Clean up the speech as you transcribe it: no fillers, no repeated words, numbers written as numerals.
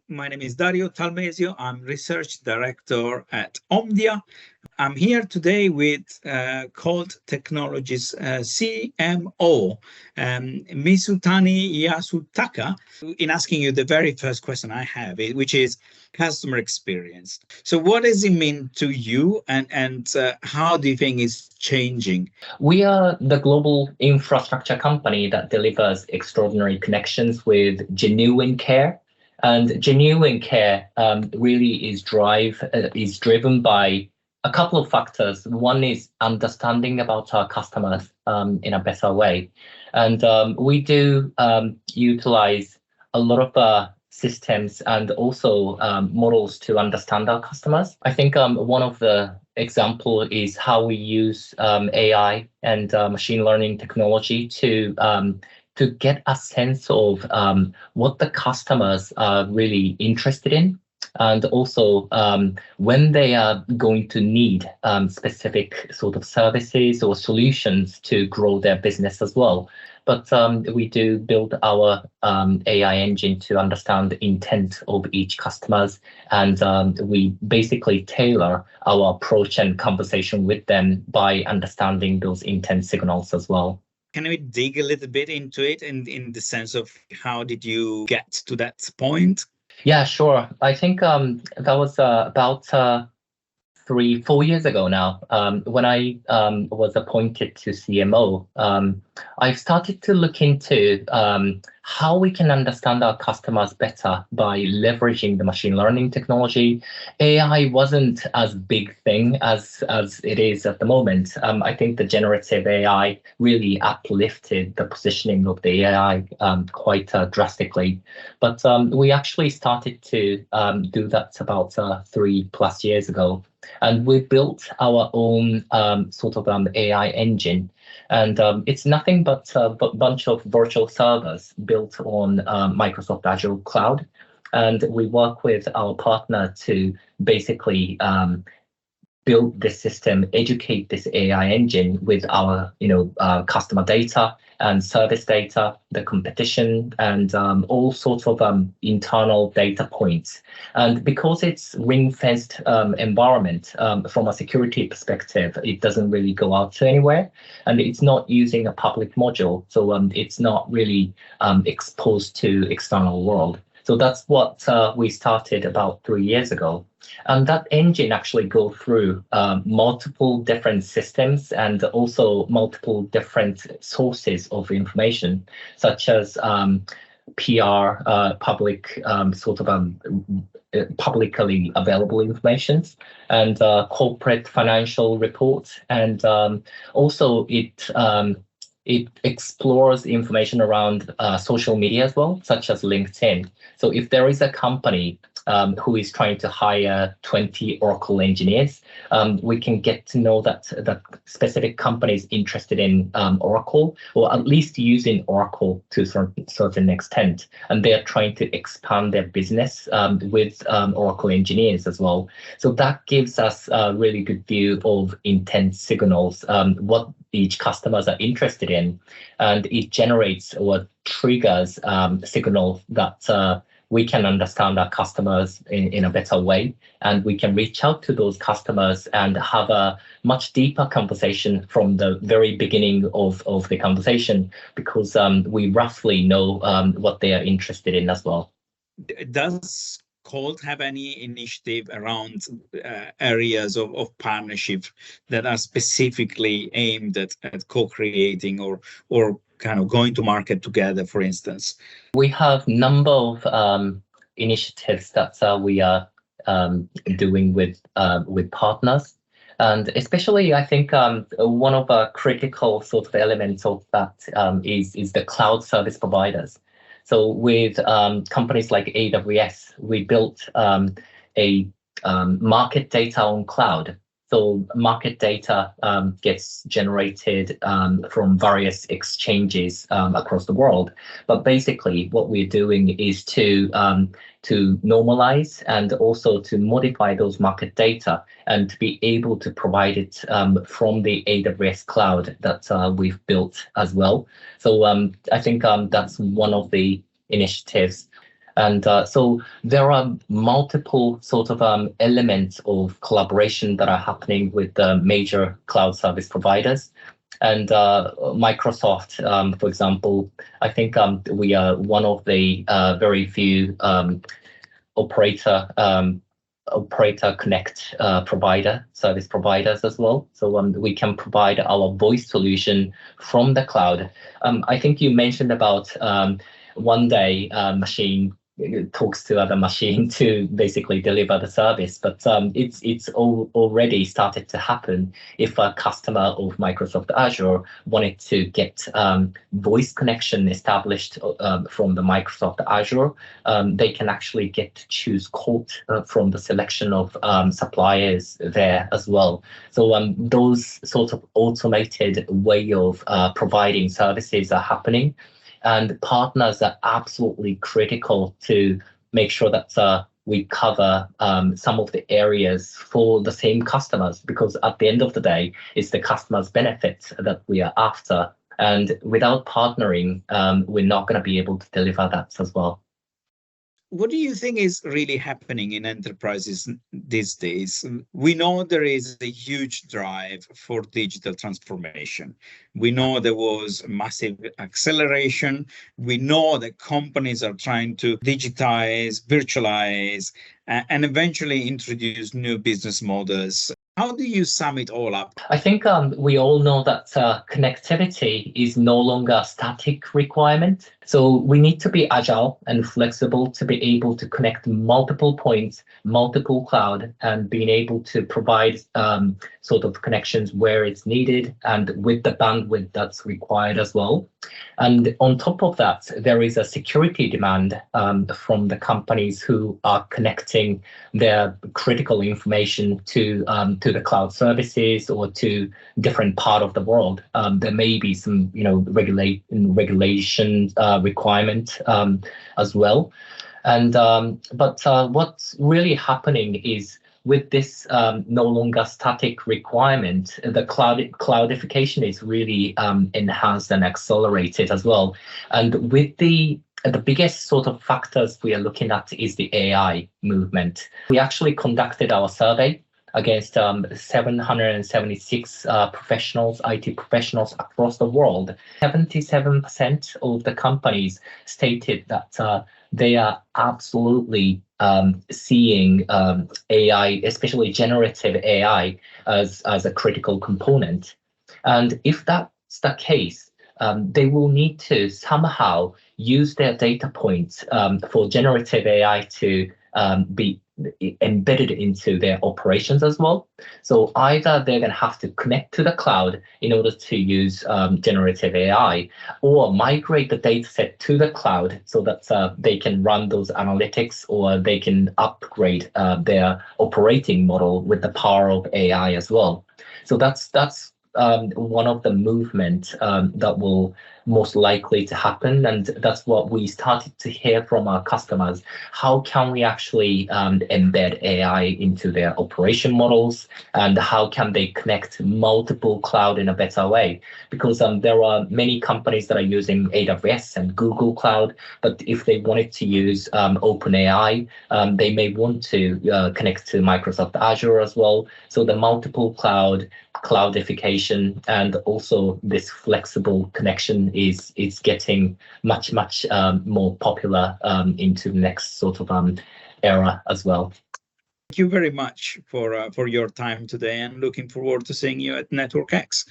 My name is Dario Talmesio. I'm Research Director at Omdia. I'm here today with Colt Technologies CMO, Mizutani Yasutaka, in asking you the very first question I have, which is customer experience. So what does it mean to you, and how do you think it's changing? We are the global infrastructure company that delivers extraordinary connections with genuine care. And genuine care really is driven by a couple of factors. One is understanding about our customers in a better way. And we do utilize a lot of systems and also models to understand our customers. I think one of the example is how we use AI and machine learning technology to get a sense of what the customers are really interested in, and also when they are going to need specific sort of services or solutions to grow their business as well. But we do build our AI engine to understand the intent of each customers, and we basically tailor our approach and conversation with them by understanding those intent signals as well. Can we dig a little bit into it in the sense of how did you get to that point? Yeah, sure. I think that was about 3-4 years ago now, when I was appointed to CMO. I started to look into how we can understand our customers better by leveraging the machine learning technology. AI wasn't as big thing as it is at the moment. I think the generative AI really uplifted the positioning of the AI quite drastically. But we actually started to do that about 3+ years ago. And we built our own sort of AI engine. And it's nothing but a bunch of virtual servers built on Microsoft Azure Cloud. And we work with our partner to basically build this system, educate this AI engine with our customer data and service data, the competition, and all sorts of internal data points. And because it's ring-fenced environment, from a security perspective, it doesn't really go out to anywhere, and it's not using a public module, so it's not really exposed to external world. So that's what we started about 3 years ago. And that engine actually go through multiple different systems and also multiple different sources of information, such as PR, public sort of publicly available information, and corporate financial reports, and also it explores information around social media as well, such as LinkedIn. So if there is a company who is trying to hire 20 Oracle engineers, we can get to know that specific company is interested in Oracle, or at least using Oracle to a certain extent, and they are trying to expand their business with Oracle engineers as well. So that gives us a really good view of intent signals, what each customers are interested in, and it generates or triggers signals that we can understand our customers in a better way, and we can reach out to those customers and have a much deeper conversation from the very beginning of the conversation, because we roughly know what they are interested in as well. Does Colt have any initiative around areas of partnership that are specifically aimed at co-creating or kind of going to market together, for instance? We have a number of initiatives that we are doing with partners. And especially, I think one of the critical sort of elements of that is the cloud service providers. So with companies like AWS, we built a market data on cloud. So market data gets generated from various exchanges across the world. But basically, what we're doing is to normalize and also to modify those market data and to be able to provide it from the AWS cloud that we've built as well. So I think that's one of the initiatives. And so there are multiple sort of elements of collaboration that are happening with the major cloud service providers. And Microsoft, for example, I think we are one of the very few operator connect service providers as well. So we can provide our voice solution from the cloud. I think you mentioned about one day machine talks to other machine to basically deliver the service, but it's already started to happen. If a customer of Microsoft Azure wanted to get voice connection established from the Microsoft Azure, they can actually get to choose Colt from the selection of suppliers there as well. So those sort of automated way of providing services are happening. And partners are absolutely critical to make sure that we cover some of the areas for the same customers, because at the end of the day, it's the customer's benefit that we are after. And without partnering, we're not going to be able to deliver that as well. What do you think is really happening in enterprises these days? We know there is a huge drive for digital transformation. We know there was massive acceleration. We know that companies are trying to digitize, virtualize, and eventually introduce new business models. How do you sum it all up? I think we all know that connectivity is no longer a static requirement. So we need to be agile and flexible to be able to connect multiple points, multiple cloud, and being able to provide sort of connections where it's needed and with the bandwidth that's required as well. And on top of that, there is a security demand from the companies who are connecting their critical information to the cloud services or to different part of the world. There may be some, regulation requirement as well. And but what's really happening is with this no longer static requirement, the cloudification is really enhanced and accelerated as well. And with the biggest sort of factors we are looking at is the AI movement. We actually conducted our survey against 776 professionals, IT professionals across the world. 77% of the companies stated that they are absolutely seeing AI, especially generative AI, as a critical component. And if that's the case, they will need to somehow use their data points for generative AI to be embedded into their operations as well. So either they're going to have to connect to the cloud in order to use generative AI, or migrate the data set to the cloud so that they can run those analytics, or they can upgrade their operating model with the power of AI as well. So that's one of the movement that will most likely to happen, and that's what we started to hear from our customers. How can we actually embed AI into their operation models, and how can they connect multiple cloud in a better way? Because there are many companies that are using AWS and Google Cloud, but if they wanted to use OpenAI, they may want to connect to Microsoft Azure as well. So the multiple cloudification and also this flexible connection is getting much more popular into the next sort of era as well. Thank you very much for your time today, and looking forward to seeing you at Network X.